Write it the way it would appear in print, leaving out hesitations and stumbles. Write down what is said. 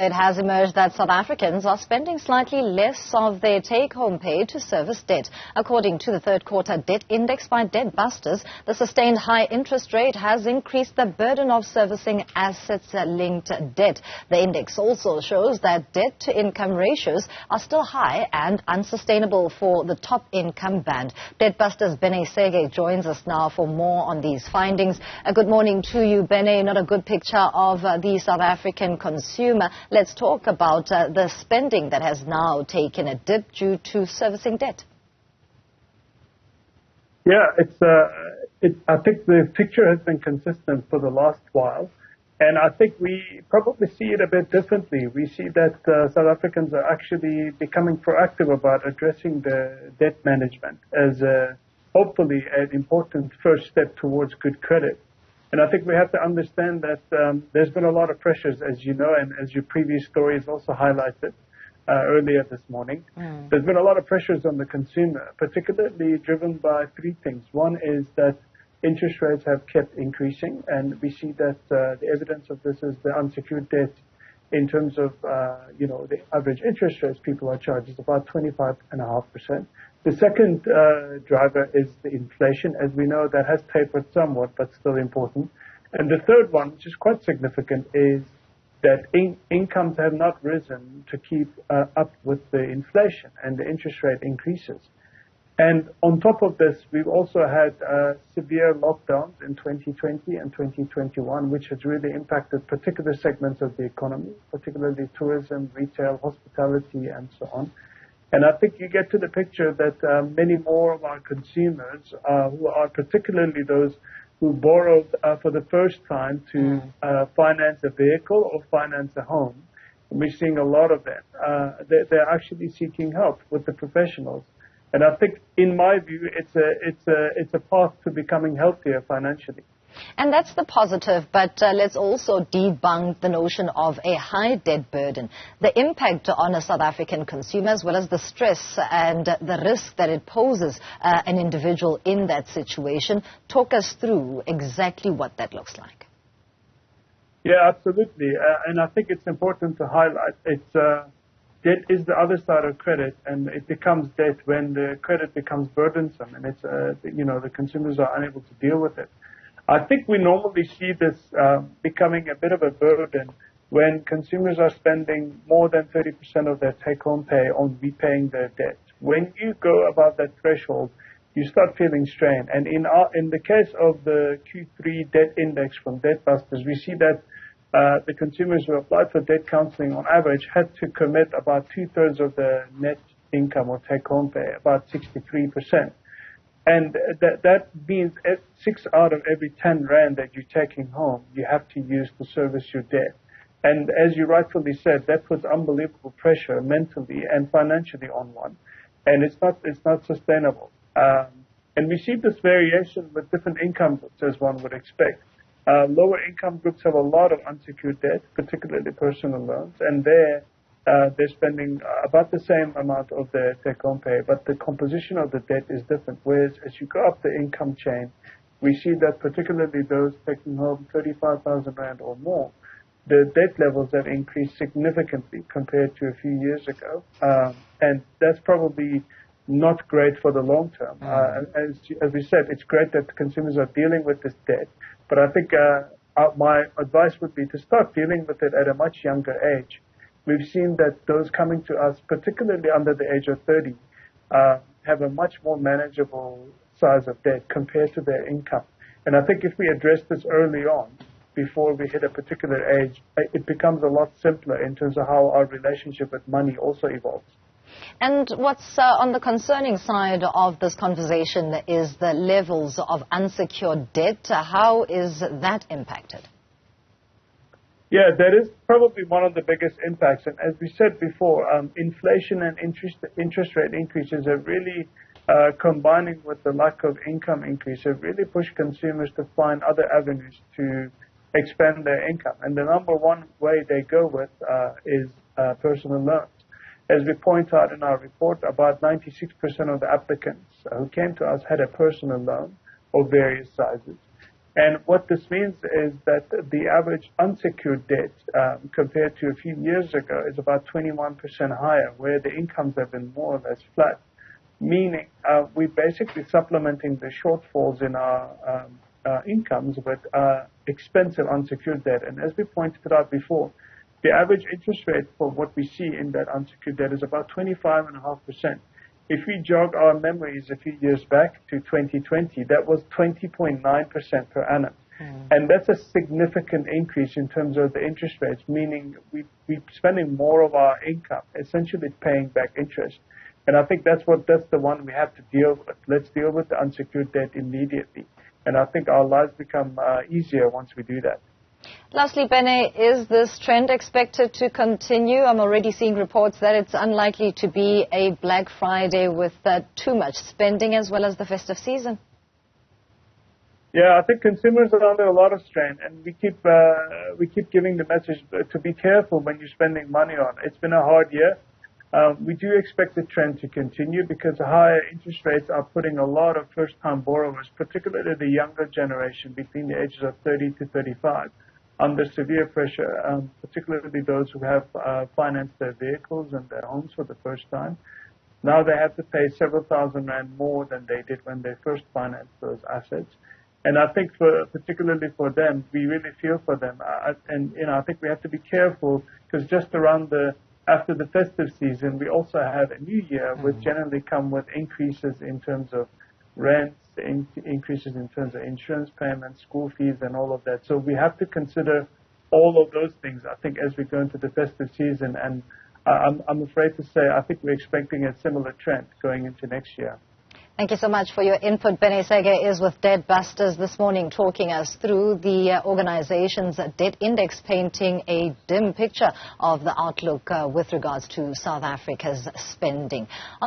It has emerged that South Africans are spending slightly less of their take-home pay to service debt. According to the third quarter debt index by DebtBusters, the sustained high interest rate has increased the burden of servicing assets-linked debt. The index also shows that debt-to-income ratios are still high and unsustainable for the top income band. DebtBusters Benay Sager joins us now for more on these findings. Good morning to you, Benay. Not a good picture of the South African consumer. Let's talk about the spending that has now taken a dip due to servicing debt. Yeah, I think the picture has been consistent for the last while, and I think we probably see it a bit differently. We see that South Africans are actually becoming proactive about addressing the debt management as hopefully an important first step towards good credit. And I think we have to understand that there's been a lot of pressures, as you know, and as your previous stories also highlighted earlier this morning. There's been a lot of pressures on the consumer, particularly driven by three things. One is that interest rates have kept increasing, and we see that the evidence of this is the unsecured debt in terms of, the average interest rates people are charged is about 25.5%. The second driver is the inflation. As we know, that has tapered somewhat, but still important. And the third one, which is quite significant, is that incomes have not risen to keep up with the inflation and the interest rate increases. And on top of this, we've also had severe lockdowns in 2020 and 2021, which has really impacted particular segments of the economy, particularly tourism, retail, hospitality, and so on. And I think you get to the picture that many more of our consumers, who are particularly those who borrowed for the first time to finance a vehicle or finance a home, and we're seeing a lot of them. They're actually seeking help with the professionals. And I think, in my view, it's a path to becoming healthier financially. And that's the positive, but let's also debunk the notion of a high debt burden. The impact on a South African consumer, as well as the stress and the risk that it poses an individual in that situation. Talk us through exactly what that looks like. Yeah, absolutely. And I think it's important to highlight debt is the other side of credit, and it becomes debt when the credit becomes burdensome and it's, the consumers are unable to deal with it. I think we normally see this becoming a bit of a burden when consumers are spending more than 30% of their take-home pay on repaying their debt. When you go above that threshold, you start feeling strain. And in the case of the Q3 debt index from DebtBusters, we see that the consumers who applied for debt counseling on average had to commit about 2/3 of their net income or take-home pay, about 63%. And that means 6 out of every 10 rand that you're taking home, you have to use to service your debt. And as you rightfully said, that puts unbelievable pressure mentally and financially on one. And it's not sustainable. And we see this variation with different income groups, as one would expect. Lower income groups have a lot of unsecured debt, particularly personal loans, and they're spending about the same amount of their take-home pay, but the composition of the debt is different. Whereas as you go up the income chain, we see that particularly those taking home 35,000 rand or more, the debt levels have increased significantly compared to a few years ago, and that's probably not great for the long term. As we said, it's great that consumers are dealing with this debt, but I think my advice would be to start dealing with it at a much younger age. We've seen that those coming to us, particularly under the age of 30, have a much more manageable size of debt compared to their income. And I think if we address this early on, before we hit a particular age, it becomes a lot simpler in terms of how our relationship with money also evolves. And what's on the concerning side of this conversation is the levels of unsecured debt. How is that impacted? Yeah, that is probably one of the biggest impacts. And as we said before, inflation and interest rate increases have really, combining with the lack of income increase, have really pushed consumers to find other avenues to expand their income. And the number one way they go with is personal loans. As we point out in our report, about 96% of the applicants who came to us had a personal loan of various sizes. And what this means is that the average unsecured debt compared to a few years ago is about 21% higher, where the incomes have been more or less flat, meaning we're basically supplementing the shortfalls in our incomes with expensive unsecured debt. And as we pointed out before, the average interest rate for what we see in that unsecured debt is about 25.5%. If we jog our memories a few years back to 2020, that was 20.9% per annum. And that's a significant increase in terms of the interest rates, meaning we're spending more of our income, essentially paying back interest. And I think that's the one we have to deal with. Let's deal with the unsecured debt immediately. And I think our lives become easier once we do that. Lastly, Benay, is this trend expected to continue? I'm already seeing reports that it's unlikely to be a Black Friday with too much spending as well as the festive season. Yeah, I think consumers are under a lot of strain, and we keep giving the message to be careful when you're spending money on it. It's been a hard year. We do expect the trend to continue because higher interest rates are putting a lot of first-time borrowers, particularly the younger generation between the ages of 30 to 35, under severe pressure, particularly those who have financed their vehicles and their homes for the first time. Now they have to pay several thousand rand more than they did when they first financed those assets. And I think particularly for them, we really feel for them. I think we have to be careful because just after the festive season, we also have a new year, which generally come with increases in terms of rents, increases in terms of insurance payments, school fees, and all of that. So we have to consider all of those things, I think, as we go into the festive season. And I'm afraid to say I think we're expecting a similar trend going into next year. Thank you so much for your input. Benay Sager is with DebtBusters this morning, talking us through the organization's debt index, painting a dim picture of the outlook with regards to South Africa's spending.